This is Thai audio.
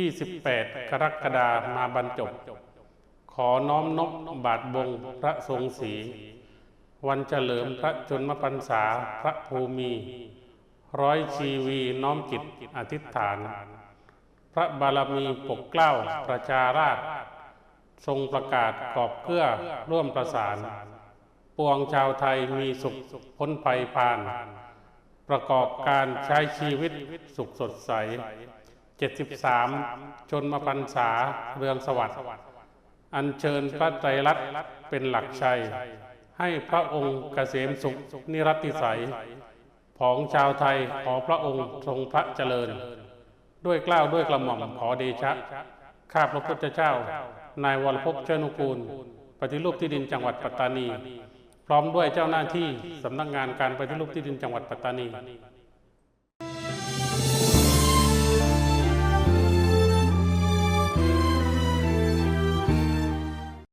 28 กรกฎาคมมาบรรจบขอน้อมนบบาทบงพระทรงศรีวันเฉลิมพระชนมพรรษาพระภูมิร้อยชีวีน้อมจิตอธิษฐานพระบารมีปกเกล้าประชาราษฎร์ทรงประกาศกอบเกื้อร่วมประสานปวงชาวไทยมีสุขพ้นภัยพานประกอบการใช้ชีวิตสุขสดใส73ชนมพรรษาเรืองสวัสดิ์อัญเชิญพระไตรลักษณ์เป็นหลักชัยให้พระองค์เกษมสุขนิรัติสัยผองชาวไทยขอพระองค์ทรงพระเจริญด้วยเกล้าด้วยกระหม่อมขอเดชะข้าพระพุทธเจ้านายวรภพ เชิญนุกูลปฏิรูปที่ดินจังหวัดปัตตานีพร้อมด้วยเจ้าหน้าที่สำนักงานการปฏิรูปที่ดินจังหวัดปัตตานี